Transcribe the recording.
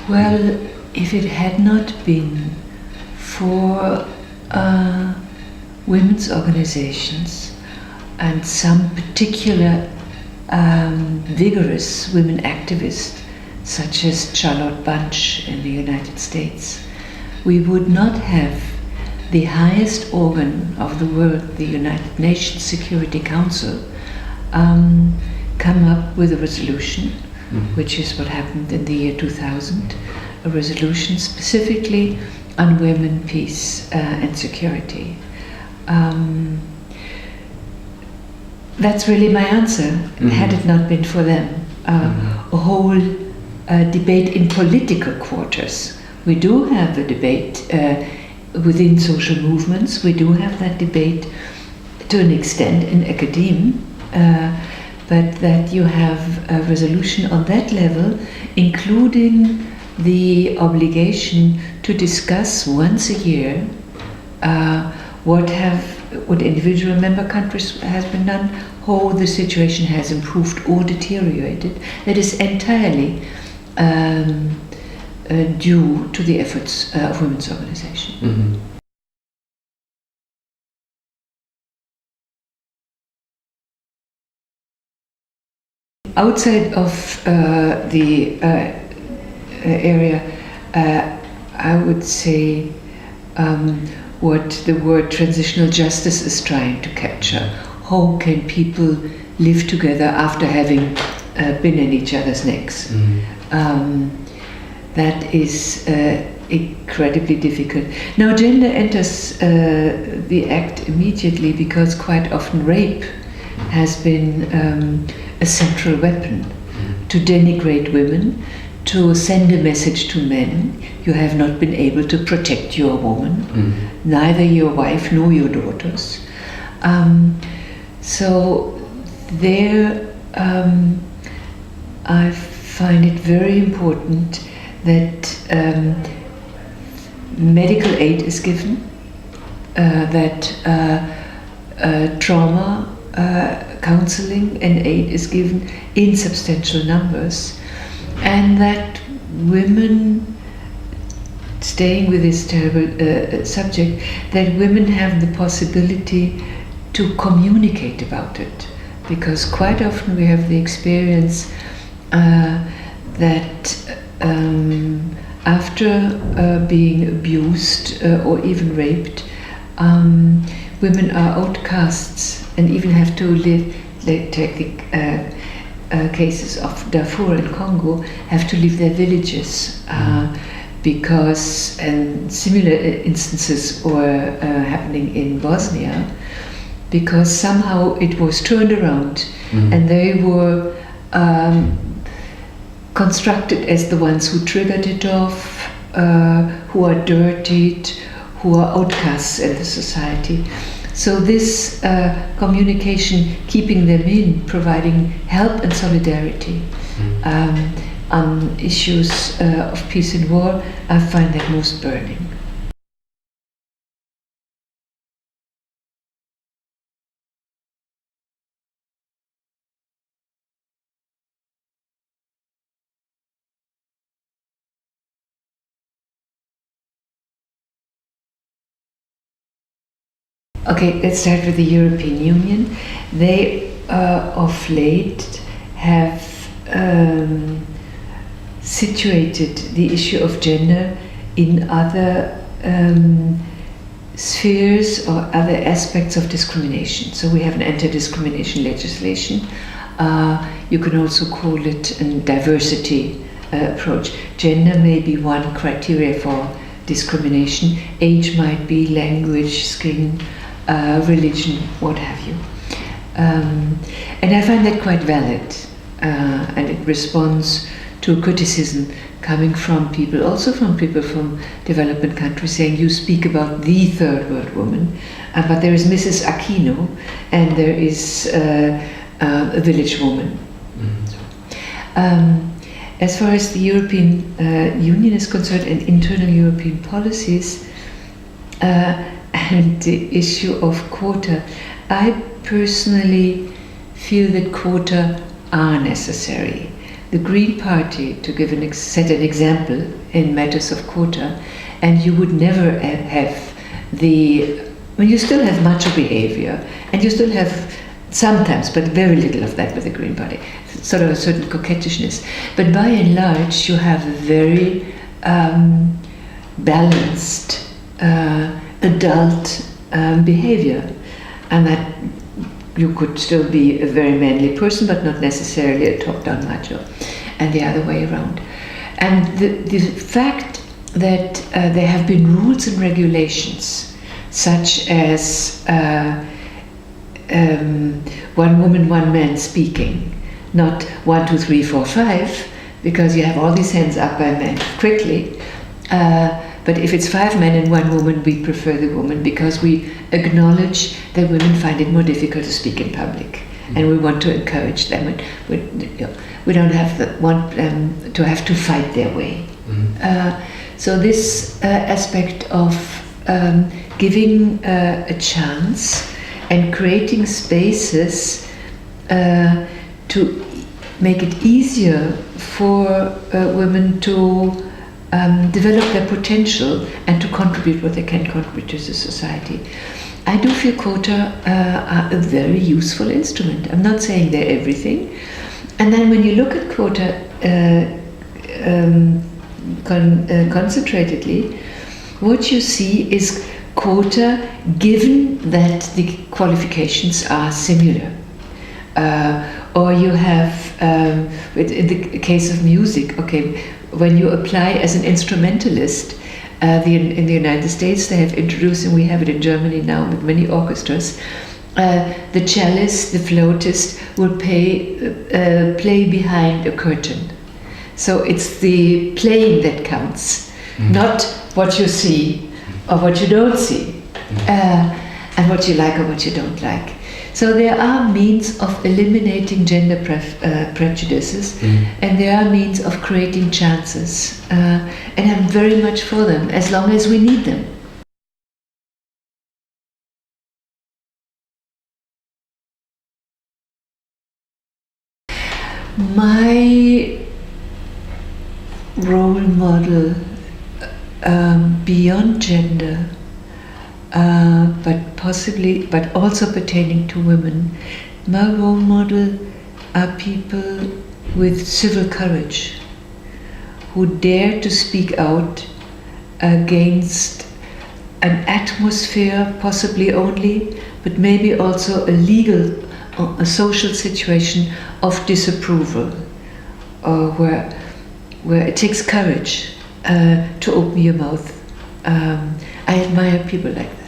Well, if it had not been for women's organizations and some particular vigorous women activists, such as Charlotte Bunch in the United States, we would not have the highest organ of the world, the United Nations Security Council, come up with a resolution, which is what happened in the year 2000, a resolution specifically on women, peace, and security. That's really my answer. Had it not been for them, a whole debate in political quarters. We do have a debate within social movements. We do have that debate to an extent in academia, but that you have a resolution on that level, including the obligation to discuss once a year what individual member countries has been done, how the situation has improved or deteriorated. That is entirely due to the efforts of women's organizations. Outside of the area, I would say what the word transitional justice is trying to capture. How can people live together after having been in each other's necks? That is incredibly difficult. Now, gender enters the act immediately because quite often rape has been a central weapon to denigrate women, to send a message to men: you have not been able to protect your woman, neither your wife nor your daughters. So there, I find it very important that medical aid is given, that trauma counseling and aid is given in substantial numbers, and that women, staying with this terrible subject, that women have the possibility to communicate about it, because quite often we have the experience that after being abused or even raped, women are outcasts and even have to live. They take the cases of Darfur and Congo, have to leave their villages because, and similar instances were happening in Bosnia, because somehow it was turned around and they were constructed as the ones who triggered it off, who are dirtied, who are outcasts in the society. So this communication, keeping them in, providing help and solidarity on issues of peace and war, I find that most burning. Okay, let's start with the European Union. They, of late, have situated the issue of gender in other spheres or other aspects of discrimination. So we have an anti-discrimination legislation. You can also call it a diversity approach. Gender may be one criteria for discrimination. Age might be, language, skin, religion, what have you. And I find that quite valid, and it responds to criticism coming from people, also from people from development countries, saying you speak about the third world woman, but there is Mrs. Aquino and there is a village woman. As far as the European Union is concerned and internal European policies, and the issue of quota, I personally feel that quota are necessary, the Green Party, to give set an example in matters of quota, and you would never have you still have macho behavior, and you still have sometimes, but very little of that with the Green Party, sort of a certain coquettishness. But by and large, you have a very balanced, adult behavior, and that you could still be a very manly person, but not necessarily a top-down macho, and the other way around. And the fact that there have been rules and regulations, such as 1 woman, 1 man speaking, not 1, 2, 3, 4, 5, because you have all these hands up by men quickly. But if it's 5 men and 1 woman, we prefer the woman because we acknowledge that women find it more difficult to speak in public, and we want to encourage them. We don't want them to have to fight their way. So this aspect of giving a chance and creating spaces to make it easier for women to develop their potential and to contribute what they can contribute to the society. I do feel quota are a very useful instrument. I'm not saying they're everything. And then when you look at quota concentratedly, what you see is quota given that the qualifications are similar. Or you have, in the case of music, okay, when you apply as an instrumentalist, in the United States they have introduced, and we have it in Germany now with many orchestras, the cellist, the flautist will play behind a curtain. So it's the playing that counts, not what you see or what you don't see, and what you like or what you don't like. So there are means of eliminating gender prejudices, and there are means of creating chances, and I'm very much for them as long as we need them. My role model beyond gender, but also pertaining to women, my role model are people with civil courage who dare to speak out against an atmosphere, possibly only, but maybe also a social situation of disapproval, where it takes courage to open your mouth. I admire people like that.